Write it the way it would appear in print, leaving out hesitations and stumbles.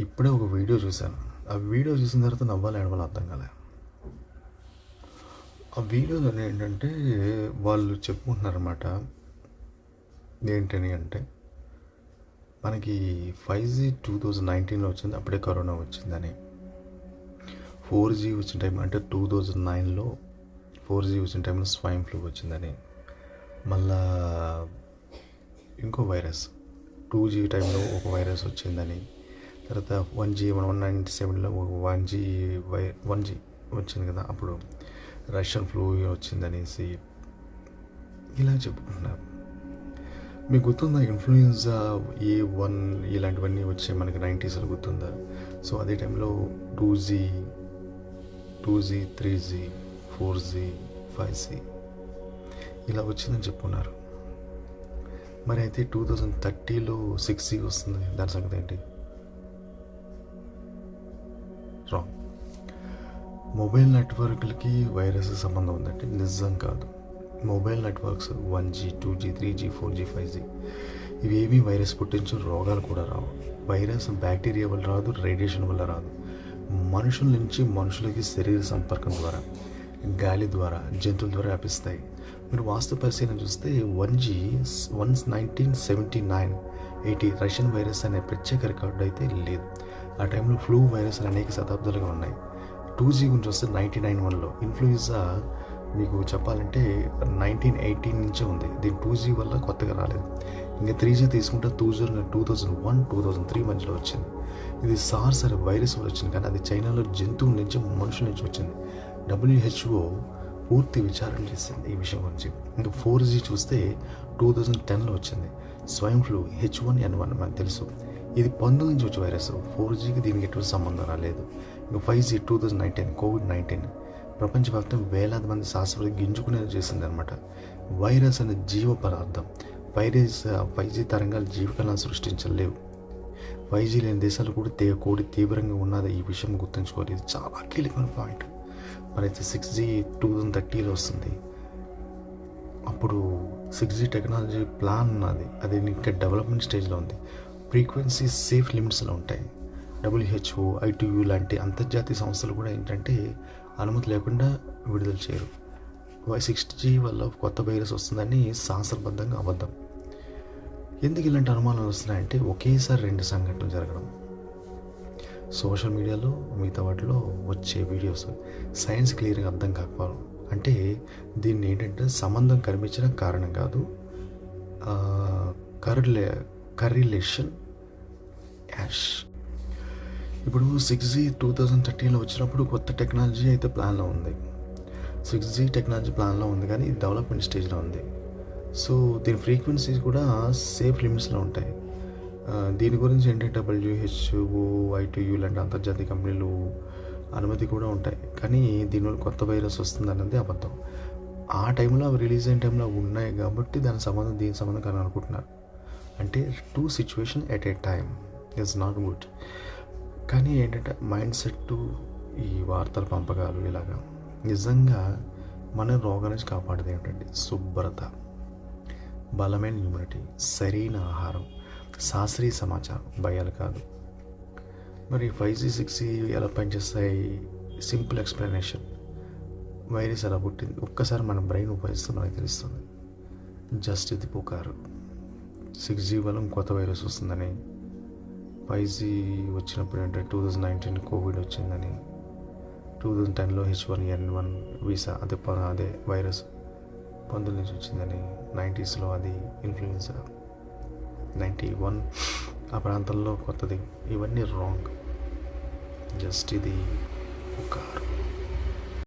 ఇప్పుడే ఒక వీడియో చూశాను. ఆ వీడియో చూసిన తర్వాత నవ్వాలి ఏడవాలో అర్థం కాలే. ఆ వీడియోలో ఏంటంటే వాళ్ళు చెప్పుకుంటున్నారన్నమాట. ఏంటని అంటే మనకి 5G 2019లో వచ్చింది, అప్పుడే కరోనా వచ్చిందని. 4G వచ్చిన టైం అంటే 2009లో 4G వచ్చిన టైంలో స్వైన్ ఫ్లూ వచ్చిందని. మళ్ళా ఇంకో వైరస్ 2G టైంలో ఒక వైరస్ వచ్చిందని. తర్వాత 1G 1997లో ఒక 1G వచ్చింది కదా, అప్పుడు రష్యన్ ఫ్లూ వచ్చిందనేసి ఇలా చెప్పుకుంటున్నారు. మీకు గుర్తుందా ఇన్ఫ్లుయెన్జా A1 ఇలాంటివన్నీ వచ్చాయి మనకి 90sలో, గుర్తుందా? సో అదే టైంలో 2G 3G 4G 5G ఇలా వచ్చిందని చెప్పుకున్నారు. మరి అయితే 2030లో 6G వస్తుంది, దాని సంగతి ఏంటి? రాంగ్. మొబైల్ నెట్వర్క్లకి వైరస్ సంబంధం ఉందంటే నిజం కాదు. Mobile networks 1G 2G 3G 4G 5G ఇవేమీ వైరస్ పుట్టించు, రోగాలు కూడా రావు. వైరస్ బ్యాక్టీరియా వల్ల రాదు, రేడియేషన్ వల్ల రాదు. మనుషుల నుంచి మనుషులకి శరీర సంపర్కం ద్వారా, గాలి ద్వారా, జంతువుల ద్వారా వ్యాపిస్తాయి. మీరు వాస్తు పరిశీలన చూస్తే 1G 1979-80 రష్యన్ వైరస్ అనే ప్రత్యేక రికార్డు అయితే లేదు. ఆ టైంలో ఫ్లూ వైరస్ అనేక శతాబ్దాలుగా ఉన్నాయి. 2G గురించి వస్తే 1991లో ఇన్ఫ్లుయెన్జా మీకు చెప్పాలంటే 1918 నుంచే ఉంది. దీని 2G వల్ల కొత్తగా రాలేదు. ఇంకా 3G తీసుకుంటే 2001 2003 మధ్యలో వచ్చింది. ఇది సార్స్ అనే వైరస్ వల్ల వచ్చింది, కానీ అది చైనాలో జంతువుల నుంచి మనుషుల నుంచి వచ్చింది. WHO పూర్తి విచారణ చేసింది ఈ విషయం గురించి. ఇంకా 4G చూస్తే 2010లో వచ్చింది. స్వైన్ ఫ్లూ H1N1 మనకు తెలుసు. ఇది 19 నుంచి వచ్చే వైరస్. 4Gకి దీనికి ఎటువంటి సంబంధం రాలేదు. ఇంకా 5G 2019 COVID-19 ప్రపంచవ్యాప్తంగా వేలాది మంది శాస్త్రవేత్తలు గింజుకునేది చేసింది అనమాట. వైరస్ అనే జీవ పదార్థం. 5G తరంగాలు జీవికణాలు సృష్టించలేవు. 5G లేని దేశాలు కూడా కోడి తీవ్రంగా ఉన్నది. ఈ విషయం గుర్తుంచుకోవాలి, ఇది చాలా కీలకమైన పాయింట్. మరైతే 6G 2030లో వస్తుంది. అప్పుడు 6G టెక్నాలజీ ప్లాన్ ఉన్నది, అది ఇంకా డెవలప్మెంట్ స్టేజ్లో ఉంది. ఫ్రీక్వెన్సీ సేఫ్ లిమిట్స్లో ఉంటాయి. WHO ITU లాంటి అంతర్జాతీయ సంస్థలు కూడా ఏంటంటే అనుమతి లేకుండా విడుదల చేయరు. 6G వల్ల కొత్త వైరస్ వస్తుందని శాస్త్రబద్ధంగా అబద్ధం. ఎందుకు ఇలాంటి అనుమానాలు వస్తున్నాయంటే ఒకేసారి 2 సంఘటనలు జరగడం. సోషల్ మీడియాలో మిగతా వాటిలో వచ్చే వీడియోస్ సైన్స్ క్లియర్గా అర్థం కాకపోవడం. అంటే దీన్ని ఏంటంటే సంబంధం కనిపించడం కారణం కాదు, కరిలేషన్ యాష్. ఇప్పుడు 6G 2013లో వచ్చినప్పుడు కొత్త టెక్నాలజీ అయితే ప్లాన్లో ఉంది. 6G టెక్నాలజీ ప్లాన్లో ఉంది, కానీ ఇది డెవలప్మెంట్ స్టేజ్లో ఉంది. సో దీని ఫ్రీక్వెన్సీస్ కూడా సేఫ్ లిమిట్స్లో ఉంటాయి. దీని గురించి ఏంటంటే WHO ITU లాంటి అంతర్జాతీయ కంపెనీలు అనుమతి కూడా ఉంటాయి, కానీ దీనివల్ల కొత్త వైరస్ వస్తుంది అన్నది అబద్ధం. ఆ టైంలో అవి రిలీజ్ అయిన టైంలో ఉన్నాయి కాబట్టి దీని సంబంధం కానీ అనుకుంటున్నారు. అంటే 2 situation at a time it's not good. కానీ ఏంటంటే మైండ్ సెట్, ఈ వార్తల పంపకాలు ఇలాగా నిజంగా మన రోగాల నుంచి కాపాడేది ఏంటంటే శుభ్రత, బలమైన ఇమ్యూనిటీ, సరైన ఆహారం, శాస్త్రీయ సమాచారం, భయాలు కాదు. మరి 5G 6G ఎలా పనిచేస్తాయి? Simple explanation. వైరస్ ఎలా పుట్టింది ఒక్కసారి మన బ్రెయిన్ ఉపయోగిస్తున్నామని తెలుస్తుంది. జస్ట్ ఇది పుకారు. 6G వల్ల కొత్త వైరస్ వస్తుందని, 5G వచ్చినప్పుడు అంటే 2019 కోవిడ్ వచ్చిందని, 2010లో H1N1 వీసా అదే వైరస్ 19 నుంచి వచ్చిందని, 90sలో అది ఇన్ఫ్లుయెన్జా 91 ఆ ప్రాంతంలో కొత్తది. ఇవన్నీ రాంగ్. జస్ట్ ఇది పుకారు.